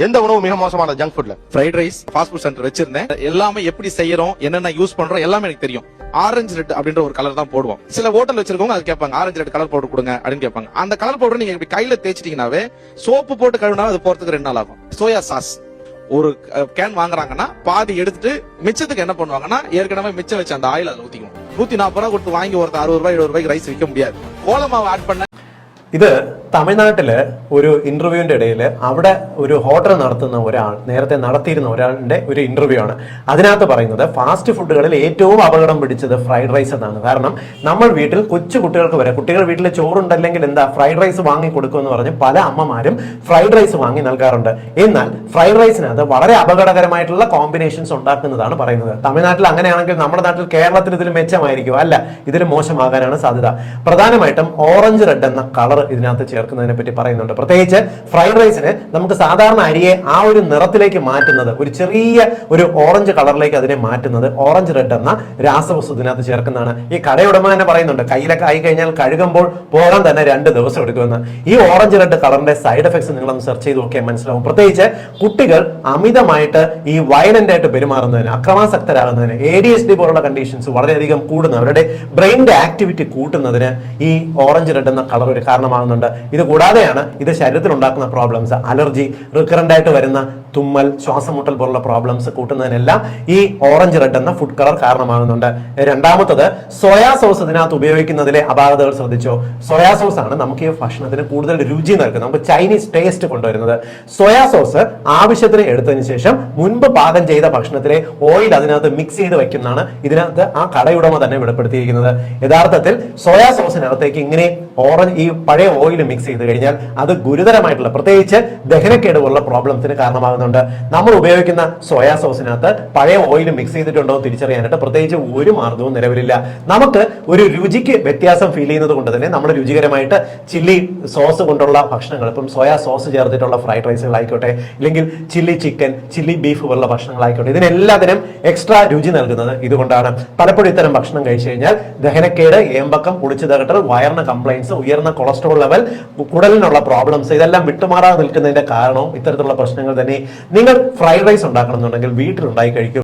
எந்த உணவு மிக மோசமான ஜங்க் ஃபுட்ல? Fried rice fast food centre வச்சிருந்தேன். எல்லாமே எப்படி செய்யறோம், என்னென்ன யூஸ் பண்றோம் எல்லாமே எனக்கு தெரியும். ஆரஞ்சு ரெட் அப்படின்ற ஒரு கலர் தான் போடுவோம். சில ஹோட்டல் வச்சிருக்கவங்க அது கேட்பாங்க, ஆரஞ்சு ரெட் கலர் பவுடர் கொடுங்க அப்படின்னு கேட்பாங்க. அந்த கலர் பவுடர் நீங்க இப்படி கையில தேய்ச்சிட்டீங்கன்னாவே சோப்பு போட்டு கழுவினா அது போறதுக்கு 2 நாள் ஆகும். சோயா சாஸ் ஒரு கேன் வாங்குறாங்கன்னா பாதி எடுத்துட்டு மிச்சத்துக்கு என்ன பண்ணுவாங்கன்னா ஏற்கனவே மிச்சம் வச்சு அந்த ஆயில் அதுல ஊத்திக்கும். 140 ரூபாய் கொடுத்து வாங்கி ஒருத்தர் 60 ரூபாய் 70 ரூபாய்க்கு ரைஸ் விற்க முடியாது. கோலமாவு ஆட் பண்ண ഇത് തമിഴ്നാട്ടില് ഒരു ഇന്റർവ്യൂവിന്റെ ഇടയിൽ അവിടെ ഒരു ഹോട്ടൽ നടത്തുന്ന ഒരാൾ നേരത്തെ നടത്തിയിരുന്ന ഒരാളുടെ ഒരു ഇന്റർവ്യൂ ആണ്. അതിനകത്ത് പറയുന്നത് ഫാസ്റ്റ് ഫുഡുകളിൽ ഏറ്റവും അപകടം പിടിച്ചത് ഫ്രൈഡ് റൈസ് എന്നാണ്. കാരണം നമ്മൾ വീട്ടിൽ കൊച്ചു കുട്ടികൾക്ക് വരെ കുട്ടികൾ വീട്ടിൽ ചോറുണ്ടല്ലെങ്കിൽ എന്താ ഫ്രൈഡ് റൈസ് വാങ്ങി കൊടുക്കുമെന്ന് പറഞ്ഞ് പല അമ്മമാരും ഫ്രൈഡ് റൈസ് വാങ്ങി നൽകാറുണ്ട്. എന്നാൽ ഫ്രൈഡ് റൈസിനകത്ത് വളരെ അപകടകരമായിട്ടുള്ള കോമ്പിനേഷൻസ് ഉണ്ടാക്കുന്നതാണ് പറയുന്നത്. തമിഴ്നാട്ടിൽ അങ്ങനെയാണെങ്കിൽ നമ്മുടെ നാട്ടിൽ കേരളത്തിൽ ഇതിൽ മെച്ചമായിരിക്കും, അല്ല, ഇതിൽ മോശമാകാനാണ് സാധ്യത. പ്രധാനമായിട്ടും ഓറഞ്ച് റെഡ് എന്ന കളർ ഇതിനകത്ത് ചേർക്കുന്നതിനെ പറ്റി പറയുന്നുണ്ട്. പ്രത്യേകിച്ച് ഫ്രൈഡ് റൈസിന് നമുക്ക് സാധാരണ അരിയെ ആ ഒരു നിറത്തിലേക്ക് മാറ്റുന്നത്, ഒരു ചെറിയ ഒരു ഓറഞ്ച് കളറിലേക്ക് അതിനെ മാറ്റുന്നത് ഓറഞ്ച് റെഡ് എന്ന രാസവസ്തു ഇതിനകത്ത് ചേർക്കുന്നതാണ്. ഈ കടയുടമ തന്നെ പറയുന്നുണ്ട്, കയ്യിലൊക്കെ ആയി കഴിഞ്ഞാൽ കഴുകുമ്പോൾ പോകാൻ തന്നെ 2 ദിവസം എടുക്കുമെന്ന്. ഈ ഓറഞ്ച് റെഡ് കളറിന്റെ സൈഡ് എഫക്ട്സ് നിങ്ങളൊന്ന് സെർച്ച് ചെയ്ത് നോക്കിയാൽ മനസ്സിലാവും. പ്രത്യേകിച്ച് കുട്ടികൾ അമിതമായിട്ട് ഈ വയലന്റ് ആയിട്ട് പെരുമാറുന്നതിന്, അക്രമാസക്തരാകുന്നതിന്, ADHD പോലുള്ള കണ്ടീഷൻസ് വളരെയധികം കൂടുന്ന, അവരുടെ ബ്രെയിനിന്റെ ആക്ടിവിറ്റി കൂട്ടുന്നതിന് ഈ ഓറഞ്ച് റെഡ് എന്ന കളർ ഒരു കാരണമാകുന്നുണ്ട്. ഇത് കൂടാതെയാണ് ഇത് ശരീരത്തിൽ ഉണ്ടാക്കുന്ന പ്രോബ്ലംസ്, അലർജി, റിക്കറന്റ് ആയിട്ട് വരുന്ന തുമ്മൽ, ശ്വാസമുട്ടൽ പോലുള്ള പ്രോബ്ലംസ് കൂട്ടുന്നതിനെല്ലാം ഈ ഓറഞ്ച് റെഡ് എന്ന ഫുഡ് കളർ കാരണമാകുന്നുണ്ട്. രണ്ടാമത്തത് സോയാ സോസ് ഇതിനകത്ത് ഉപയോഗിക്കുന്നതിലെ അപാകതകൾ ശ്രദ്ധിച്ചോ? സോയാ സോസ് ആണ് നമുക്ക് ഈ ഭക്ഷണത്തിന് കൂടുതൽ രുചി നൽകുന്നത്, നമുക്ക് ചൈനീസ് ടേസ്റ്റ് കൊണ്ടുവരുന്നത്. സോയാ സോസ് ആവശ്യത്തിന് എടുത്തതിന് ശേഷം മുൻപ് പാകം ചെയ്ത ഭക്ഷണത്തിലെ ഓയിൽ അതിനകത്ത് മിക്സ് ചെയ്ത് വെക്കുന്നതാണ് ഇതിനകത്ത് ആ കടയുടമ തന്നെ വെളിപ്പെടുത്തിയിരിക്കുന്നത്. യഥാർത്ഥത്തിൽ സോയാ സോസിനകത്തേക്ക് ഇങ്ങനെ ഈ പഴയ ഓയിൽ മിക്സ് ചെയ്ത് കഴിഞ്ഞാൽ അത് ഗുരുതരമായിട്ടുള്ള, പ്രത്യേകിച്ച് ദഹനക്കേട് പോലുള്ള പ്രോബ്ലംസിന് കാരണമാകുന്നുണ്ട്. നമ്മൾ ഉപയോഗിക്കുന്ന സോയാ സോസിനകത്ത് പഴയ ഓയിൽ മിക്സ് ചെയ്തിട്ടുണ്ടോ എന്ന് തിരിച്ചറിയാനായിട്ട് പ്രത്യേകിച്ച് ഒരു മാർഗവും നിലവിലില്ല. നമുക്ക് ഒരു രുചിക്ക് വ്യത്യാസം ഫീൽ ചെയ്യുന്നത് കൊണ്ട് തന്നെ നമ്മൾ രുചികരമായിട്ട് ചില്ലി സോസ് കൊണ്ടുള്ള ഭക്ഷണങ്ങൾ, ഇപ്പം സോയാ സോസ് ചേർത്തിട്ടുള്ള ഫ്രൈഡ് റൈസുകളായിക്കോട്ടെ, അല്ലെങ്കിൽ ചില്ലി ചിക്കൻ, ചില്ലി ബീഫ് പോലുള്ള ഭക്ഷണങ്ങളായിക്കോട്ടെ, ഇതിനെല്ലാത്തിനും എക്സ്ട്രാ രുചി നൽകുന്നത് ഇതുകൊണ്ടാണ്. പലപ്പോഴും ഇത്തരം ഭക്ഷണം കഴിച്ചു കഴിഞ്ഞാൽ ദഹനക്കേട്, ഏമ്പക്കം, കുളിച്ചു തകട്ടൽ, വയറിന് കംപ്ലൈൻസ്, ഉയർന്ന കൊളസ്ട്രോൾ ലെവൽ, കുടലിനുള്ള പ്രോബ്ലംസ്, ഇതെല്ലാം വിട്ടുമാറാതെ നിൽക്കുന്നതിന്റെ കാരണവും ഇത്തരത്തിലുള്ള പ്രശ്നങ്ങൾ തന്നെ. നിങ്ങൾ ഫ്രൈഡ് റൈസ് ഉണ്ടാക്കണമെന്നുണ്ടെങ്കിൽ വീട്ടിലുണ്ടായി കഴിക്കും.